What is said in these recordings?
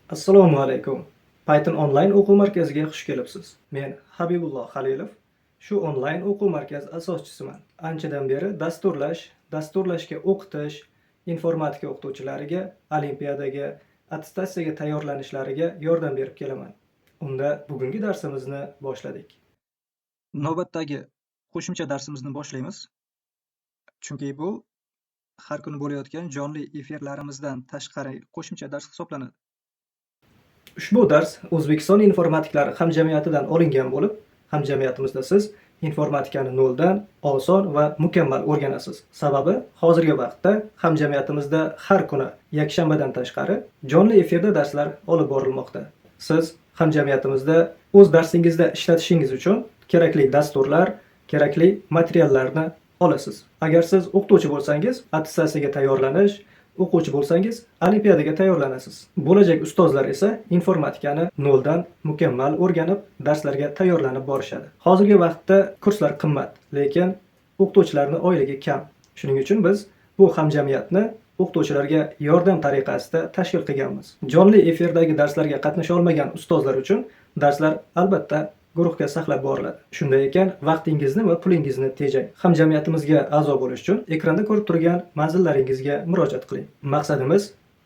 Assalomu alaykum. Python onlayn o'quv markaziga xush kelibsiz. Men Habibulloh Halilov. Shu onlayn o'quv markazi asoschisiman. Anchadan beri dasturlashga o'qitish, informatika o'qituvchilariga olimpiadaga, attestatsiyaga tayyorlanishlariga yordam berib kelaman. Unda bugungi darsimizni boshladik. Navbatdagi qo'shimcha darsimizni boshlaymiz. Chunki bu har kuni bo'layotgan jonli efirlarimizdan tashqari qo'shimcha dars hisoblanadi. Ushbu dars O'zbekiston informatiklari hamjamiyatidan olingan bo'lib, hamjamiyatimizda siz informatikani noldan oson va mukammal o'rganasiz. Sababi hozirgi vaqtda hamjamiyatimizda har kuni yakshanbadan tashqari jonli efirda darslar olib borilmoqda. Siz hamjamiyatimizda o'z darsingizda ishlatishingiz uchun kerakli dasturlar, kerakli materiallarni olasiz. Agar siz o'qituvchi bo'lsangiz, attestatsiyaga tayyorlanish, o'quvchi bo'lsangiz, olimpiadaga tayyorlanasiz. Bo'lajak ustozlar esa informatikani noldan mukammal o'rganib, darslarga tayyorlanib borishadi. Hozirgi vaqtda kurslar qimmat, lekin o'qituvchilarning oyligi kam. Shuning uchun biz bu hamjamiyatni o'qituvchilarga yordam tariqasida tashkil qilganmiz. Jonli efirdagi darslarga qatnasha olmagan ustozlar uchun darslar albatta guruhga saqlab boriladi. Shunday ekan, vaqtingizni va pulingizni tejang. Hamjamiyatimizga a'zo bo'lish uchun ekranda ko'rib turgan manzillaringizga murojaat qiling. Maqsadimiz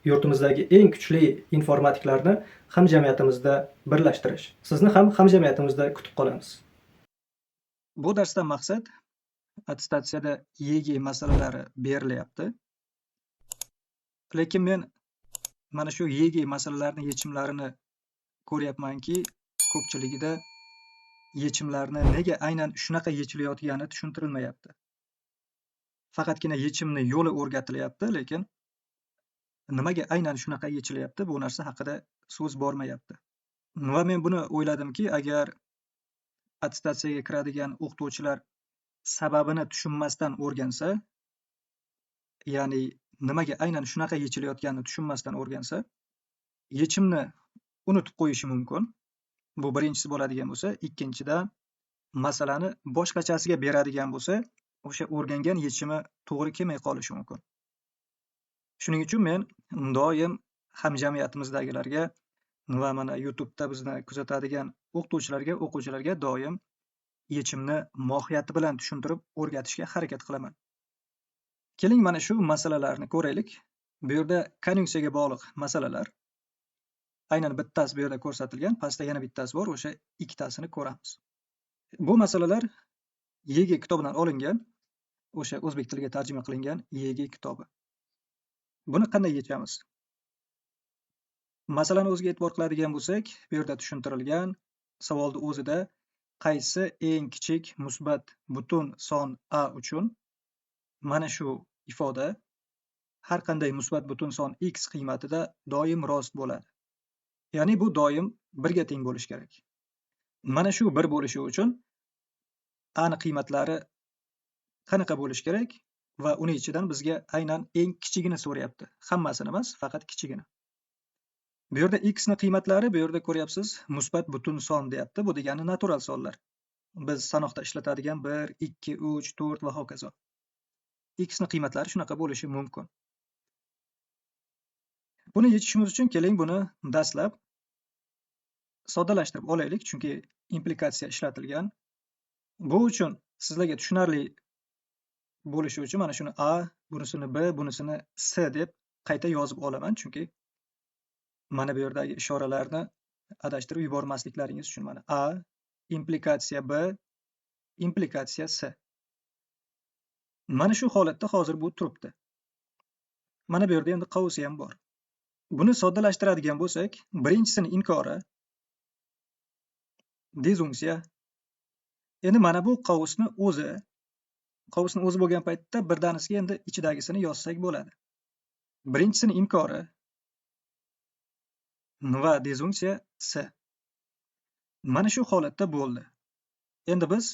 yurtimizdagi eng kuchli informatiklarni hamjamiyatimizda birlashtirish. Sizni ham hamjamiyatimizda kutib qolamiz. Bu darsdan maqsad attestatsiyada YG masalalari berilyapti. Lekin men mana shu YG masalalarining yechimlarini ko'ryapmanki, ko'pchiligida yechimlarni nega aynan shunaqa yechilayotgani tushuntirilmayapti. Faqatgina yechimni yo'li o'rgatilyapti, lekin nimaga aynan shunaqa yechilayapti, bu narsa haqida so'z bormayapti. Va men buni o'yladimki, agar attestatsiyaga kiradigan o'qituvchilar sababini tushunmasdan o'rgansa, ya'ni nimaga aynan shunaqa yechilayotganini tushunmasdan o'rgansa, yechimni unutib qo'yishi mumkin. Bu birinchisi bo'ladigan bo'lsa, ikkinchidan masalani boshqachasiga beradigan bo'lsa, o'sha o'rgangan yechimi to'g'ri kelmay qolishi mumkin. Shuning uchun men doim hamjamiyatimizdagilarga va mana YouTube'da bizni kuzatadigan o'quvchilarga doim yechimni mohiyati bilan tushuntirib o'rgatishga harakat qilaman. Keling, mana shu masalalarni ko'raylik. Bu yerda konfunksiyaga bog'liq masalalar. Aynan bittasi bu yerda ko'rsatilgan, pastda yana bittasi bor, o'sha ikkitasini ko'ramiz. Bu masalalar YG kitobidan olingan, o'sha o'zbek tiliga tarjima qilingan YG kitobi. Buni qanday yechamiz? Masalani o'ziga e'tibor qiladigan bo'lsak, bu yerda tushuntirilgan savolning o'zida qaysi eng kichik musbat butun son a uchun mana shu ifoda har qanday musbat butun son x qiymatida doim rost bo'ladi. Ya'ni bu doim 1 ga teng bo'lishi kerak. Mana shu 1 bo'lishi uchun a ning qiymatlari qanaqa bo'lishi kerak va uning ichidan bizga aynan eng kichigini so'rayapti. Hammasini emas, faqat kichigini. Bu yerda x ning qiymatlari, bu yerda ko'ryapsiz, musbat butun son deyapti. Bu degani natural sonlar. Biz sanoqda ishlatadigan 1, 2, 3, 4 va hokazo. X ning qiymatlari shunaqa bo'lishi mumkin. Buni yechishimiz uchun keling buni dastlab soddalashtirib olaylik, chunki implikatsiya ishlatilgan. Bu uchun sizlarga tushunarli bo'lishi uchun mana shuni a, bunisini b, bunisini s deb qayta yozib olaman, chunki mana bu yerdagi ishoralarni adashtirib yubormasliklaringiz uchun. Mana a, implikatsiya b, implikatsiya s. Mana shu holatda hozir bu turibdi. Mana bu yerda endi qovsi ham bor. Buni soddalashtiradigan bo'lsak, birinchisining inkori dezunksiya. Endi mana bu qovusni o'zi bo'lgan paytda birdanisiga endi ichidagisini yozsak bo'ladi. Birinchisining inkori va dezunksiya s. Mana shu holatda bo'ldi. Endi biz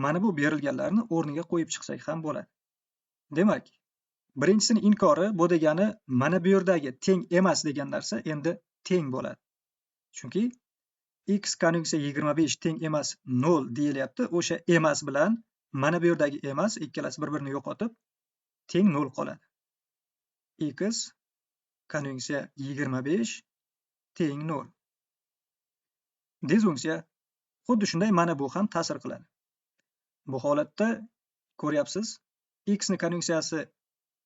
mana bu berilganlarni o'rniga qo'yib chiqsak ham bo'ladi. Demak, birinchisining inkori bu degani mana bu yerdagi teng emas degan narsa endi teng bo'ladi. Chunki x konjunksiya 25 teng emas 0 deyilyapti. O'sha emas bilan mana bu yerdagi emas ikkalasi bir-birini yo'qotib teng 0 qoladi. X konjunksiya 25 teng 0. Dezunksiya xuddi shunday mana bu ham ta'sir qiladi. Bu holatda ko'ryapsiz, x ni konjunksiyasi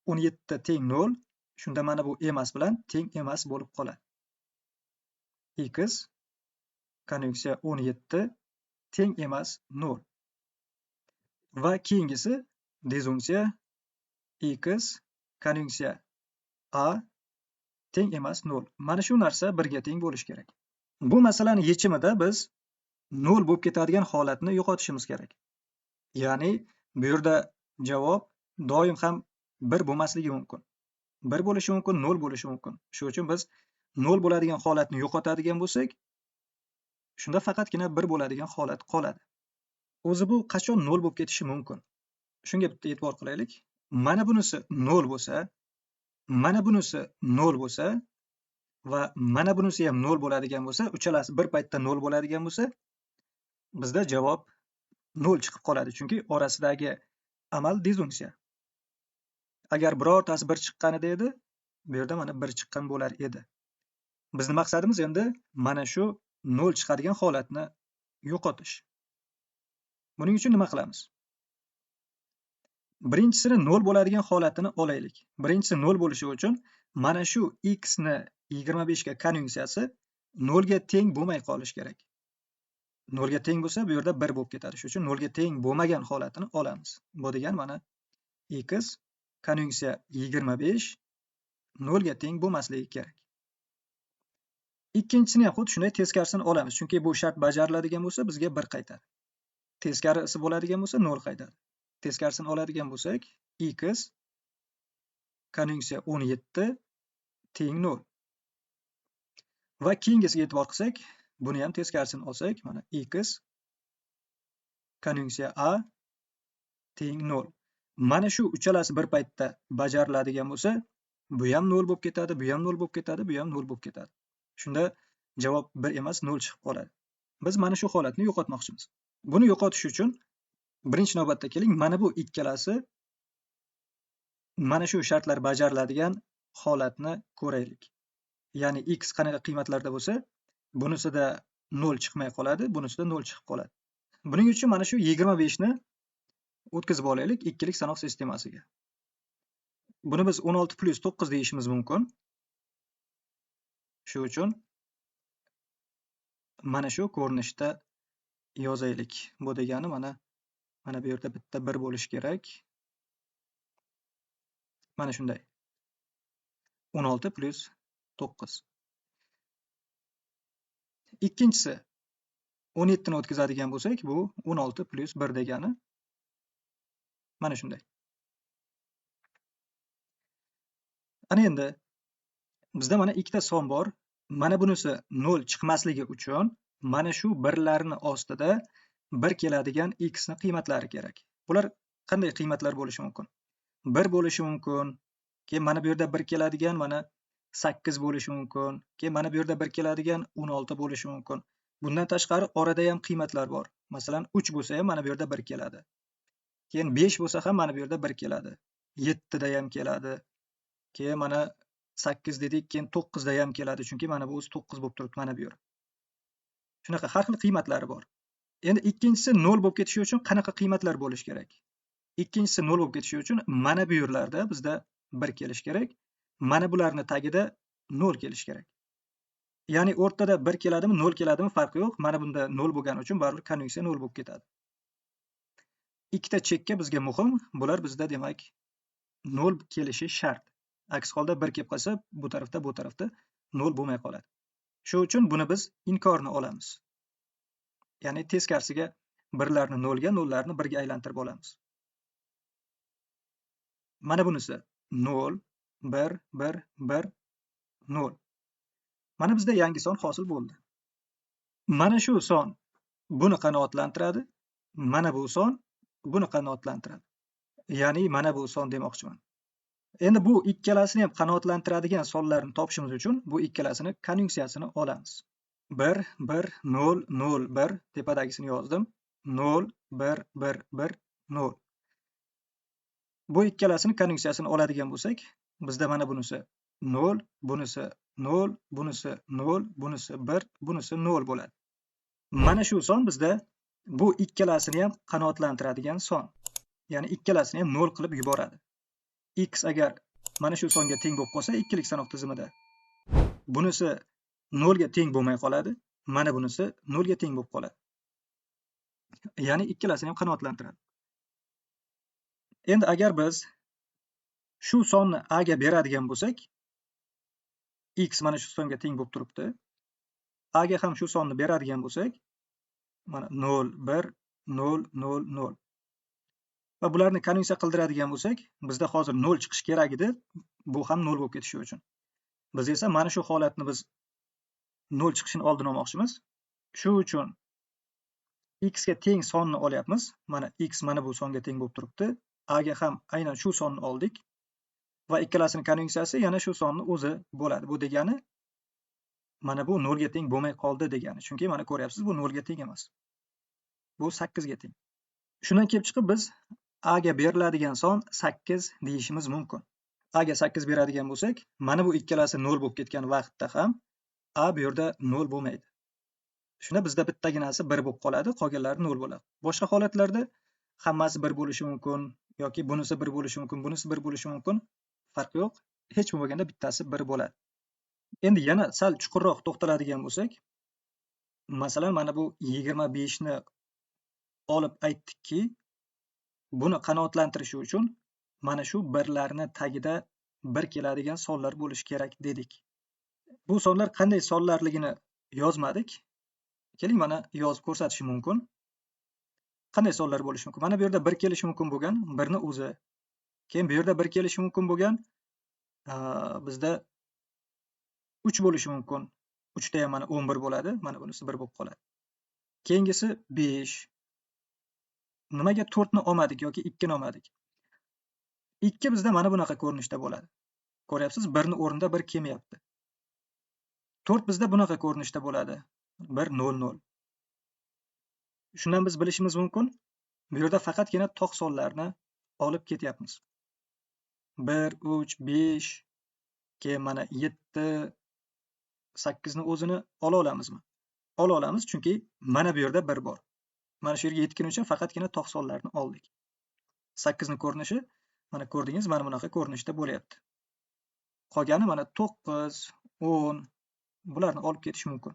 17 teng 0. Shunda mana bu emas bilan teng emas bo'lib qoladi. X konjunksiya 17 teng emas 0. Va keyingisi dezunksiya x konjunksiya a teng emas 0. Mana shu narsa 1 ga teng bo'lishi kerak. Bu masalani yechimida biz 0 bo'lib ketadigan holatni yo'qotishimiz kerak. Ya'ni bu yerda javob doim ham 1 bo'lmasligi mumkin. 1 bo'lishi mumkin, 0 bo'lishi mumkin. Shuning uchun biz 0 bo'ladigan holatni yo'qotadigan bo'lsak, shunda faqatgina 1 bo'ladigan holat qoladi. O'zi bu qachon 0 bo'lib ketishi mumkin? Shunga bitta e'tibor qilaylik. Mana bunisi 0 bo'lsa, mana bunisi 0 bo'lsa va mana bunisi ham 0 bo'ladigan bo'lsa, uchalasi bir paytda 0 bo'ladigan bo'lsa, bizda javob 0 chiqib qoladi. Chunki orasidagi amal dezunksiya. Agar birortasi 1 chiqqanida edi, bu yerda mana 1 chiqqan bo'lar edi. Bizning maqsadimiz endi mana shu 0 chiqadigan holatni yo'qotish. Buning uchun nima qilamiz? Birinchisini 0 bo'ladigan holatini olaylik. Birinchisi 0 bo'lishi uchun mana shu x ni 25 ga konjunksiyasi 0 ga teng bo'lmay qolishi kerak. 0 ga teng bo'lsa, bu yerda 1 bo'lib ketadi. Shuning uchun 0 ga teng bo'lmagan holatini olamiz. Bu degan mana x konjunksiya 25 0 ga teng bo'lmasligi kerak. Ikkinchisini ham xuddi shunday teskarisini olamiz. Chunki bu shart bajariladigan bo'lsa, bizga 1 qaytadi. Teskarisi bo'ladigan bo'lsa 0 qaytadi. Teskarisini oladigan bo'lsak, x konjunksiya 17 teng 0. Va keyingisiga e'tibor qilsak, buni ham teskarisini olsak, mana x konjunksiya a teng 0. Mana shu uchalasi bir paytda bajariladigan bo'lsa, bu ham 0 bo'lib ketadi, bu ham 0 bo'lib ketadi, bu ham 0 bo'lib ketadi. Shunda javob 1 emas 0 chiqib qoladi. Biz mana shu holatni yo'qotmoqchimiz. Buni yo'qotish uchun birinchi navbatda keling, mana bu ikkalasi mana shu shartlar bajariladigan holatni ko'raylik. Ya'ni x qanaqa qiymatlarda bo'lsa, bunisida 0 chiqmay qoladi, bunisida 0 chiqib qoladi. Buning uchun mana shu 25 ni o'tkazib olaylik ikkilik sanoq sistemasiga. Buni biz 16 plus 9 deyishimiz mumkin. Shuning uchun mana shu ko'rinishda yozaylik. Bu degani mana bu yerda bitta 1 bo'lishi kerak. Mana shunday. 16 plus 9. Ikkinchisi 17 ni o'tkazadigan bo'lsak, bu 16 plus 1 degani mana shunday. Ana endi bizda mana ikkita son bor. Mana bunisi 0 chiqmasligi uchun mana shu birlarni ostida 1 keladigan x ni qiymatlari kerak. Bular qanday qiymatlar bo'lishi mumkin? 1 bo'lishi mumkin. Keyin mana bu yerda 1 keladigan mana 8 bo'lishi mumkin. Keyin mana bu yerda 1 keladigan 16 bo'lishi mumkin. Bundan tashqari orada ham qiymatlar bor. Masalan, 3 bo'lsa ham mana bu yerda 1 keladi. Keyin 5 bo'lsa ham mana bu yerda 1 keladi. 7 da ham keladi. Keyin mana 8 dedik, keyin 9 da ham keladi. Chunki mana bu o'zi 9 bo'lib turibdi mana bu yer. Shunaqa har xil qiymatlari bor. Endi ikkinchisi 0 bo'lib ketishi uchun qanaqa qiymatlar bo'lishi kerak? Ikkinchisi 0 bo'lib ketishi uchun mana bu yerlarda bizda 1 kelish kerak. Mana bularning tagida 0 kelish kerak. Ya'ni o'rtada 1 keladimi, 0 keladimi farqi yo'q. Mana bunda 0 bo'lgani uchun baribir konjunksiya 0 bo'lib ketadi. Ikkita chekka bizga muhim. Bular bizda demak 0 kelishi shart. Aks holda 1 kelib qolsa, bu tarafda 0 bo'lmay qoladi. Shuning uchun buni biz inkorni olamiz. Ya'ni teskarisiga birlarni 0 ga, 0 larni 1 ga aylantirib olamiz. Mana bunisi 0, 1, 1, 1, 0. Mana bizda yangi son hosil bo'ldi. Mana shu son buni qanoatlantiradi, mana bu son buni qanoatlantiradi. Ya'ni mana bu son demoqchiman. Endi bu ikkalasini ham qanoatlantiradigan sonlarni topishimiz uchun bu ikkalasini konjunksiyasini olamiz. 1, 1, 0, 0, 1 tepadagisini yozdim. 0, 1, 1, 1, 0. Bu ikkalasini konjunksiyasini oladigan bo'lsak, bizda mana bunisi 0, bunisi 0, bunisi 0, bunisi 1, bunisi 0 bo'ladi. Mana shu son bizda bu ikkalasini ham qanoatlantiradigan son. Ya'ni ikkalasini ham 0 qilib yuboradi. X agar mana shu songa teng bo'lib qolsa, ikkilik sanoq tizimida bunisi 0 ga teng bo'lmay qoladi, mana bunisi 0 ga teng bo'lib qoladi. Ya'ni ikkalasini ham qanoatlantiradi. Endi agar biz shu sonni a ga beradigan bo'lsak, x mana shu songa teng bo'lib turibdi. A ga ham shu sonni beradigan bo'lsak, mana 0, 1, 0, 0, 0. Va bularni konversiya qildiradigan bo'lsak, bizda hozir 0 chiqish kerak edi, bu ham 0 bo'lib ketishi uchun. Biz esa mana shu holatni biz 0 chiqishini oldini olmoqchimiz. Shu uchun x ga teng sonni olyapmiz. Mana x mana bu songa teng bo'lib turibdi. A ga ham aynan shu sonni oldik. Va ikkalasining konversiyasi yana shu sonni o'zi bo'ladi. Bu degani mana bu 0 ga teng bo'lmay qoldi degani. Chunki mana ko'ryapsiz, bu 0 ga teng emas. Bu 8 ga teng. Shundan kelib chiqib biz a ga beriladigan son 8 deyishimiz mumkin. A ga 8 beradigan bo'lsak, mana bu ikkalasi 0 bo'lib ketgan vaqtda ham a bu yerda 0 bo'lmaydi. Shunda bizda bittaginasi 1 bo'lib qoladi, qolganlari 0 bo'ladi. Boshqa holatlarda hammasi 1 bo'lishi mumkin yoki bunisi 1 bo'lishi mumkin, bunisi 1 bo'lishi mumkin. Farqi yo'q. Hech bo'lmaganda bittasi 1 bo'ladi. Endi yana sal chuqurroq to'xtaladigan bo'lsak, masalan, mana bu 25 ni olib aytdikki, buni qanoatlantirishi uchun mana shu birlarni tagida 1 keladigan sonlar bo'lishi kerak dedik. Bu sonlar qanday sonlarligini yozmadik. Keling, mana yozib ko'rsatishim mumkin. Qanday sonlar bo'lishi mumkin? Mana bu yerda 1 kelishi mumkin bo'lgan 1 ni o'zi. Keyin bu yerda 1 kelishi mumkin bo'lgan bizda 3 bo'lishi mumkin. 3 da ham mana 11 bo'ladi. Mana bunisi 1 bo'lib qoladi. Keyingisi 5. Nimaga 4 ni olmadik yoki 2 ni olmadik? 2 bizda mana bunaqa ko'rinishda bo'ladi. Ko'ryapsiz, 1 ni o'rnida 1 kelmayapti. 4 bizda bunaqa ko'rinishda bo'ladi. 1, 0, 0. Shundan biz bilishimiz mumkin, bu yerda faqatgina tog' sonlarni olib ketyapmiz. 1, 3, 5, keyin mana 7, 8 ni o'zini ola olamizmi? Ola olamiz, chunki mana bu yerda 1 bor. Mana shu yerga yetgunicha faqatgina tog' sonlarni oldik. 8 ni ko'rinishi mana ko'rdingiz, mana bunaqa ko'rinishda bo'lyapti. Qolgani mana 9, 10 bularni olib ketish mumkin.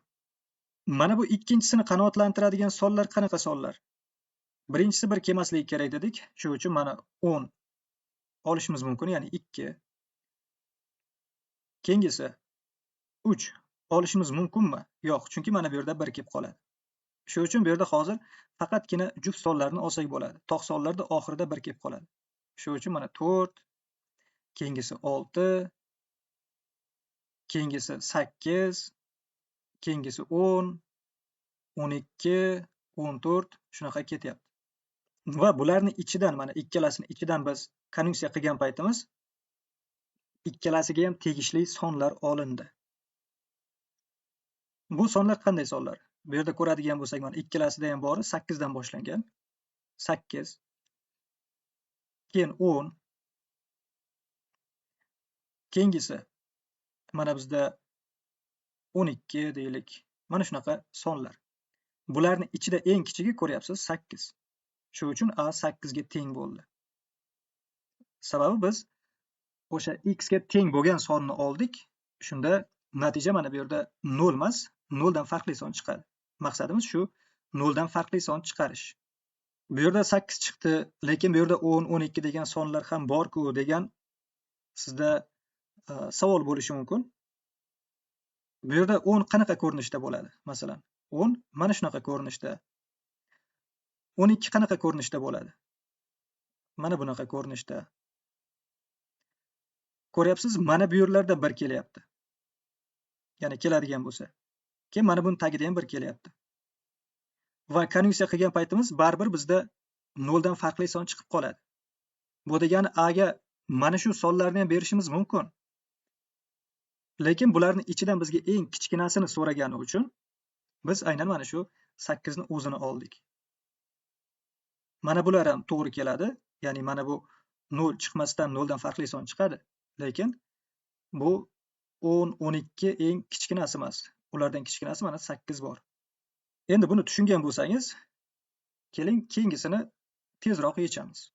Mana bu ikkinchisini qanoatlantiradigan sonlar qanaqa sonlar? Birinchisi 1 kelmasligi kerak dedik. Shuning uchun mana 10 olishimiz mumkin, ya'ni 2. Keyingisi 3 olishimiz mumkinmi? Yo'q, chunki mana bu yerda 1 kelib qoladi. Shuning uchun bu yerda hozir faqatgina juft sonlarni olsak bo'ladi. Tog' sonlarda oxirida 1 kelib qoladi. Shuning uchun mana 4, keyingisi 6, keyingisi 8, keyingisi 10, 12, 14 shunaqa ketyapti. Va bularni ichidan mana ikkalasini ichidan biz konversiya qilgan paytimiz ikkalasiga ham tegishli sonlar olindi. Bu sonlar qanday sonlar? Bu yerda ko'radigan bo'lsak, mana ikkalasida ham bori 8 dan boshlangan. 8, keyin 10, keyingisi mana bizda 12 deylik. Mana shunaqa sonlar. Bularning ichida eng kichigi ko'ryapsiz 8. Shuning uchun a 8 ga teng bo'ldi. Sababi biz o'sha x ga teng bo'lgan sonni oldik. Shunda natija mana bu yerda 0 emas, 0 dan farqli son chiqadi. Maqsadimiz shu 0 dan farqli son chiqarish. Bu yerda 8 chiqdi, lekin bu yerda 10, 12 degan sonlar ham bor-ku degan sizda savol bo'lishi mumkin. Bu yerda 10 qanaqa ko'rinishda bo'ladi? Masalan, 10 mana shunaqa ko'rinishda. 12 qanaqa ko'rinishda bo'ladi? Mana bunaqa ko'rinishda. Ko'ryapsiz, mana bu yerlarda 1 kelyapti. Ya'ni keladigan bo'lsa. Keyin mana buni tagida ham 1 kelyapti. Va konversiya qilgan paytimiz baribir bizda 0 dan farqli son chiqib qoladi. Bu degani a ga mana shu sonlarni ham berishimiz mumkin. Lekin bularning ichidan bizga eng kichkinasini so'ragani uchun biz aynan mana shu 8 ni o'zini oldik. Mana bular ham to'g'ri keladi. Ya'ni mana bu 0 chiqmasdan 0 dan farqli son chiqadi. Lekin bu 10, 12 eng kichkinasi emas. Ulardan kichkinasi mana 8 bor. Endi buni tushungan bo'lsangiz, keling keyingisini tezroq yechamiz.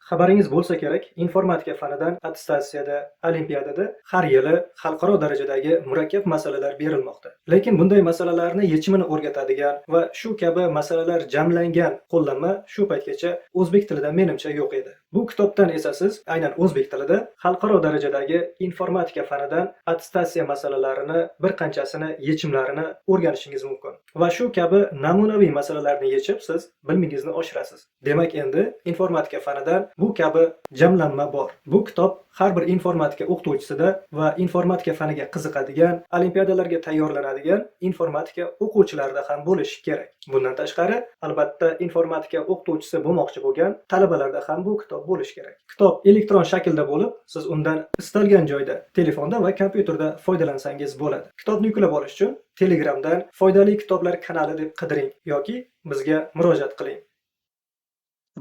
Xabaringiz bo'lsa kerak, informatika fanidan attestatsiyada, olimpiadada har yili xalqaro darajadagi murakkab masalalar berilmoqda. Lekin bunday masalalarni yechimini o'rgatadigan va shu kabi masalalar jamlangan qo'llanma shu paytgacha o'zbek tilida menimcha yo'q edi. Bu kitobdan esa siz aynan o'zbek tilida xalqaro darajadagi informatika fanidan attestatsiya masalalarini bir qanchasini yechimlarini o'rganishingiz mumkin. Va shu kabi namunaviy masalalarni yechib siz bilmingizni oshirasiz. Demak, endi informatika fanidan bu kabi jamlanma bor. Bu kitob har bir informatika o'qituvchisida va informatika faniga qiziqadigan, olimpiadalarga tayyorlanadigan informatika o'quvchilarida ham bo'lishi kerak. Bundan tashqari, albatta informatika o'qituvchisi bo'lmoqchi bo'lgan talabalarda ham bu kitob bo'lishi kerak. Kitob elektron shaklda bo'lib, siz undan istalgan joyda, telefonda va kompyuterda foydalansangiz bo'ladi. Kitobni yuklab olish uchun Telegramdan foydali kitoblar kanali deb qidiring yoki bizga murojaat qiling.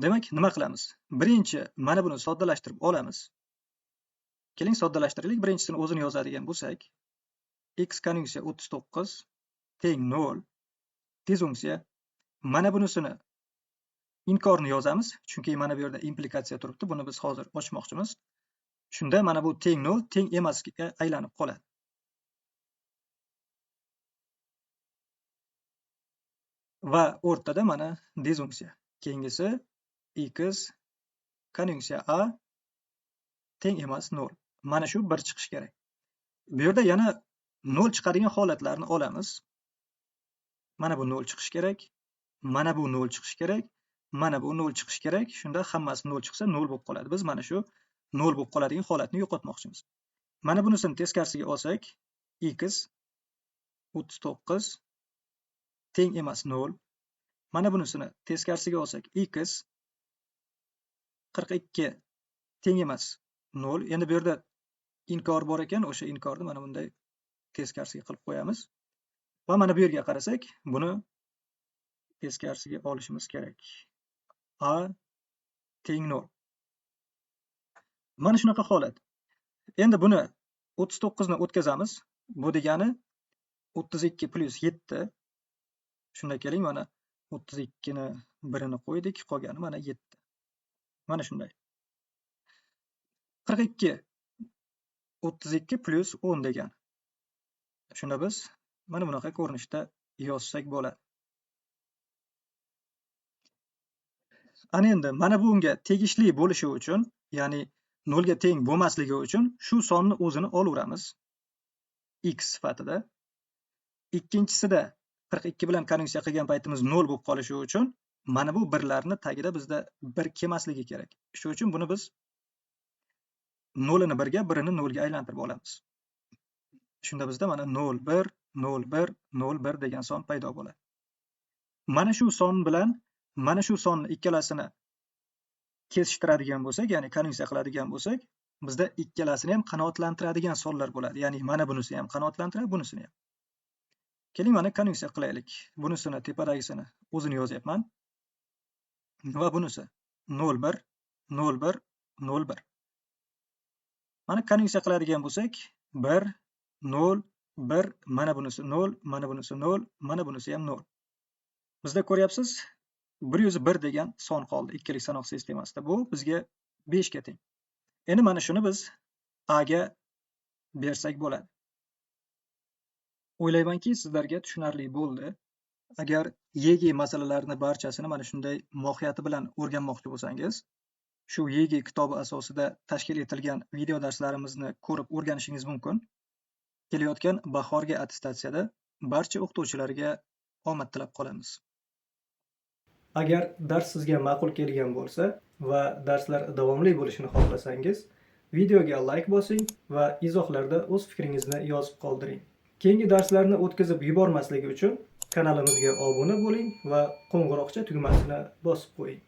Demak, nima qilamiz? Birinchi mana buni soddalashtirib olamiz. Keling soddalashtiraylik. Birinchisini o'zini yozadigan bo'lsak, x konjunksiya 39 teng 0 tezunksiya. Mana bunisini inkorni yozamiz, chunki mana bu yerda implikatsiya turibdi. Buni biz hozir ochmoqchimiz. Shunda mana bu teng 0 teng emasga aylanib qoladi. Va o'rtada mana dezunksiya. Keyingisi x konjunksiya a teng emas 0. Mana shu 1 chiqish kerak. Bu yerda yana 0 chiqadigan holatlarni olamiz. Mana bu 0 chiqish kerak. Mana bu 0 chiqish kerak. Mana bu 0 chiqish kerak. Shunda hammasi 0 chiqsa 0 bo'lib qoladi. Biz mana shu 0 bo'lib qoladigan holatni yo'qotmoqchimiz. Mana bunisini teskarisiga olsak, x 39 teng emas 0. Mana bunisini teskarisiga olsak, x 42 teng emas 0. Endi bu yerda inkor bor ekan, o'sha inkorni mana bunday teskarisiga qilib qo'yamiz. Va mana bu yerga qarasak, buni teskarisiga olishimiz kerak. A teng 0. Mana shunaqa holat. Endi buni 39 ni o'tkazamiz. Bu degani 32 plus 7. Shunda keling, mana 32 ni birini qo'ydik, qolgani mana 7. Mana shunday. 42 32 plus 10 degan. Shunda biz mana bunaqa ko'rinishda yozsak bo'ladi. Ana endi mana bunga tegishli bo'lishi uchun, ya'ni 0 ga teng bo'lmasligi uchun shu sonni o'zini olaveramiz x sifatida. Ikkinchisida 42 bilan konjunksiya qilgan paytimiz 0 bo'lib qolishi uchun mana bu birlarni tagida bizda 1 kelmasligi kerak. Shuning uchun buni biz 0 ni 1 ga, 1 ni 0 ga aylantirib olamiz. Shunda bizda mana 0 1 0 1 0 1 degan son paydo bo'ladi. Mana shu son bilan mana shu sonni ikkalasini kesishtiradigan bo'lsak, ya'ni konjunksiya qiladigan bo'lsak, bizda ikkalasini ham qanoatlantiradigan sonlar bo'ladi. Ya'ni mana bunisi ham qanoatlantiradi, bunisini ham. Keling, mana konjunksiya qilaylik. Bunisini tepadagisini o'zini yozyapman. Va bunisi 0 1 0 1 0 1. Mana konjunksiya qiladigan bo'lsak, 1 0 1, mana bunisi 0, mana bunisi 0, mana bunisi ham 0. Bizda ko'ryapsiz, 101 degan son qoldi ikkilik sanoq sistemasida. Bu bizga 5 ga teng. Endi mana shuni biz a ga bersak bo'ladi. O'ylaymanki, sizlarga tushunarli bo'ldi. Agar YG masalalarini barchasini mana shunday mohiyati bilan o'rganmoqchi bo'lsangiz, shu YG kitobi asosida tashkil etilgan video darslarimizni ko'rib o'rganishingiz mumkin. Kelayotgan bahorgi attestatsiyada barcha o'qituvchilarga omad tilab qolamiz. Agar dars sizga ma'qul kelgan bo'lsa va darslar davomli bo'lishini xohlasangiz, videoga like bosing va izohlarda o'z fikringizni yozib qoldiring. Keyingi darslarni o'tkazib yubormasligi uchun kanalimizga obuna bo'ling va qo'ng'iroqcha tugmasini bosib qo'ying.